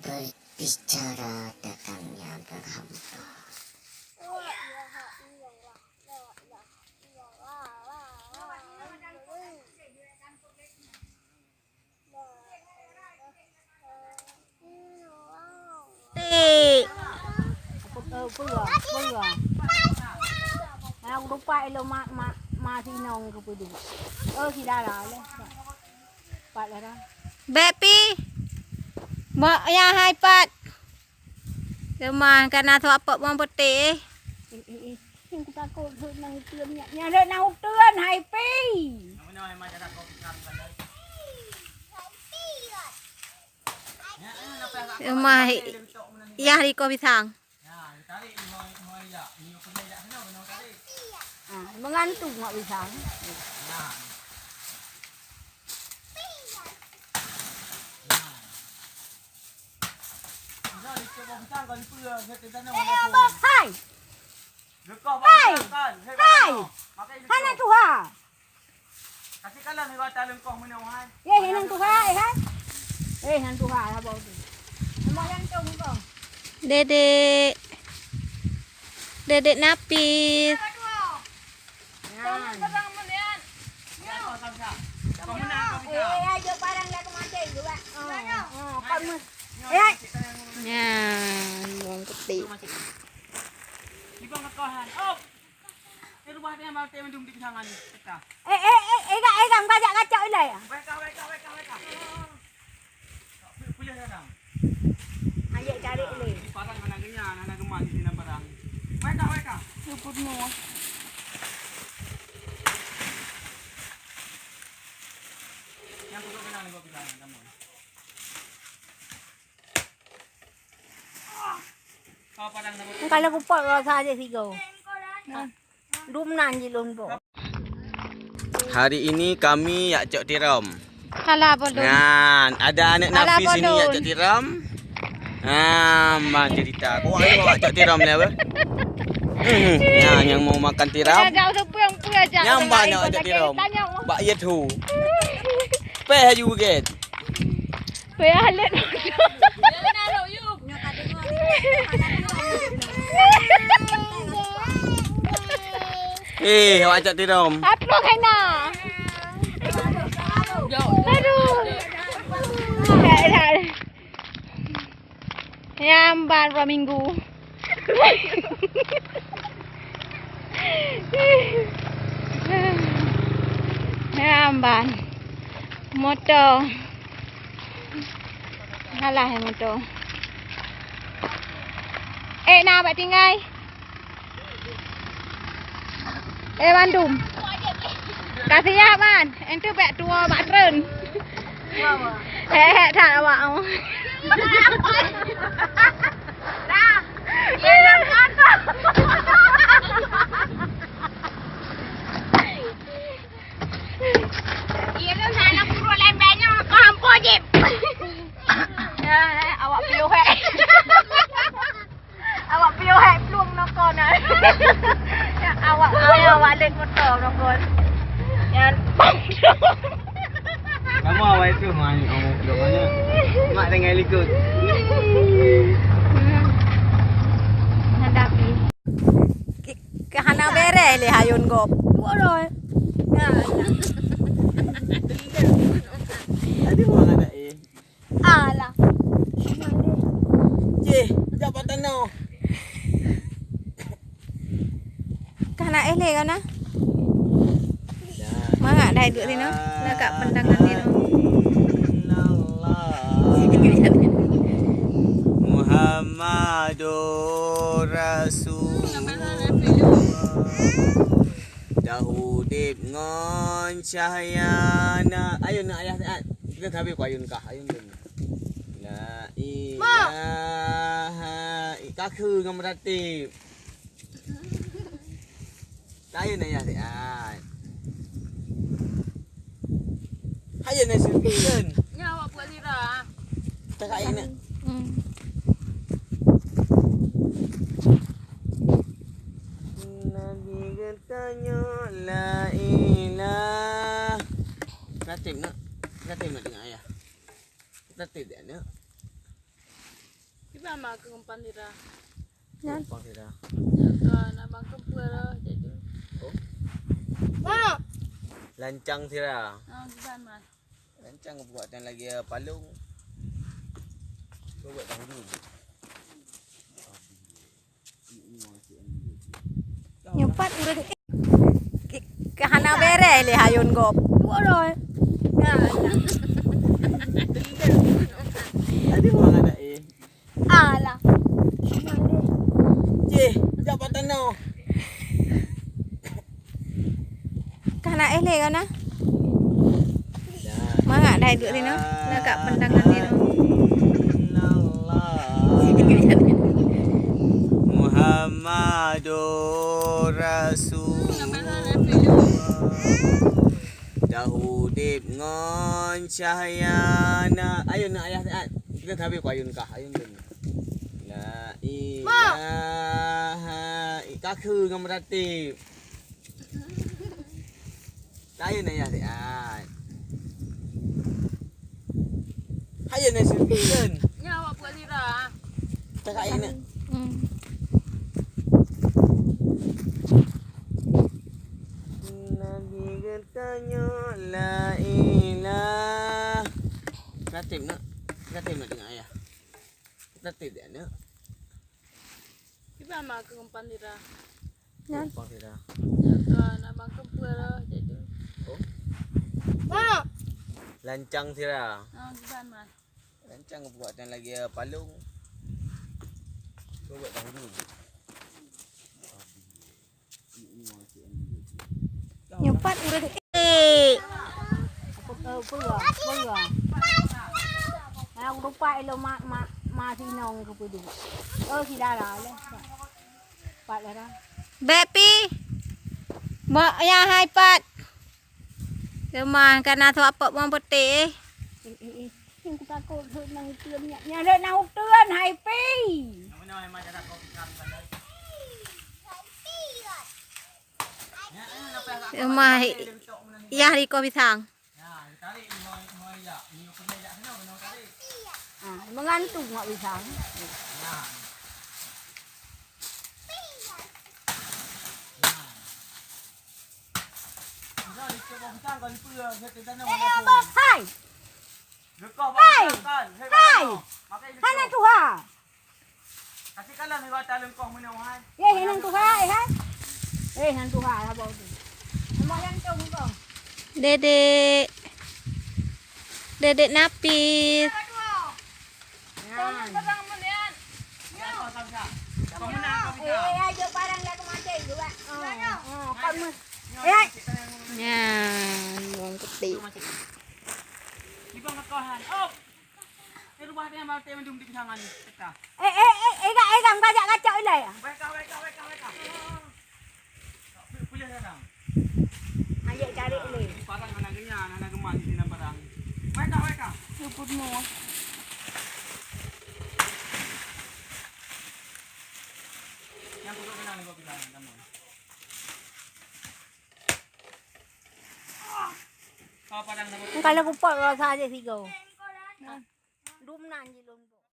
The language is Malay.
Berbicara datangnya berhampa. Aku lupa lo masih nong kepudu. Oh sudah lah. Pat lah. Bepi. Mak ya hai pat. Kemah kana tu apa bang putih. Yang kita kau nang tuan nya ada nang tuan hai pi. Kemah ya di ko pisang. Mengantung mak pisang. Hai. Hai. Hai. Hana tuha. Kasih kalah ni kata lengkong mana wahai. Nang tuha hai. Nang tuha lah bau tu. Mak yang tu kau. Dedek. Dedek Napis. Ayo barang dah kemancing juga. Ya, bang putih. Ibang kahan. Oh. Ni rumah dia mau teh mendung di pisangan ni. Peta. Kang kajak kacau ilai. Weka. Boleh datang. Ayo cari ilai. Parang anak genya, anak gemah di sini parang. Weka. Suputmu. Yang perlu kenal gua bilang kamu. Kau padang sama. Kalau aku pot saja sih kau. Rumnan je lon po. Hari ini kami yak cok tiram. Kalah bolon. Nah, ada anak Alah, Nafis ini yak bodon. cok tiram. Man cerita. Kau ada cok tiram ni apa? Yang mau makan tiram. Jauh tu puang aja. Yang mana cok tiram? Bak ye tu. Peh you get. Peh halet. Awak cok tiram. Apa kai na? Aduh. Nyamban dua minggu. Nyamban. Motor. Halah motor. Na bạn tinggal. Bandung. Kasih ya man. Ente bek tua bak tren. Tak awak. Dah. Ini kata. Iya kan anak kurang lain banyak mampu je. Ya, awak piu hek. Awak piu hek pluang nokon ah. Awak len motor nokon. Yan. Kamu awak itu main omong belakangnya. Mak dengan likut. Hadapi. Kahana bere le hayun gop. Bodoh. Tadi mau ada Alah. Jabatan no. Kahana le kau na. Mangak dah duduk sini. Nak kat pendangan ni tu. Muhammadur Rasulullah. Dahudib ngon cahyana. Ayun nak ayah saat. Kita habis ku ayun kah? Ayun dulu. La ilaha kaku ngam ratib. Ayun ayah saat. Ayun nak sirkan. Ya awak buat lira. Tak ayun nak. Nabi katanya la ilah. Tertib nak? Tertib nak dengan ayah? Tertib tak nak? Kita mak ke umpan dira. Nan. Apa dia? Kan abang kepala jadi. Oh, Mana? lancang sira. Kita mak. Lancang buatan lagi palung. Kau buat tahu dulu. Nyepat udah kahana bere le hayun gop. Boleh. Ya. Tadi orang ada Alah. Cih, dapat tanah. Kahana le kana. Mangak dah duduk sini. Dekat pendangan ni. Muhammadur Rasulullah. Dahudib ngon cahyana. Ayun nak ayah taat. Kita habis ku ayun kah? Ayun dulu. La ilaha kaku ngam ratib. Ayun ayah taat. Ayun nak sirkan. Nyawa buat dira. Tak ayun nak. Nabi katanya la ilah. Tertib nak? Tertib nak dengan ayah? Tertib tak nak? Kita mak ke umpan dira. Nan. Apa dia? Kan abang kepala jadi. Oh, Mana? lancang sira. Kita mak. Lancang buatan lagi palung. Kau buat tahu dulu. Nyepat udah Pegang. Aku lupa elo sinong ke pudu. Si darah le. Pat darah. Bepi. Mak ya hai pat. Kemah kana thọ apa bang putih. Yang ku takut nang tuan nyada nang tuan hai pi. Kemah ya di kopi sang. Mengantung mak bisa. Hai. Hai. Hai. Hana tuha. Kasih kalah ni wata lengkong menawan. Ye henang tuha hai. Henang tuha ha bau tu. Mau yang tung kau. Dedek. Dedek Napis. Ayo barang dah kemana juga. Kamu. Ya, bang putih. Ibang kakahan. Oh. Ni rumah dia mau teh mendung di pisangan ni. Teka. Kang bajak kacau ilai. Weka. Boleh sekarang. Ayo cari ilai. Parang mana genya, mana gemas di sini parang. Weka. Luput mo. Yang kudu kenal ni gua bilang kamu. Kau padang nak. Kalau kupot rasa aja sih kau. Dum nan je lon.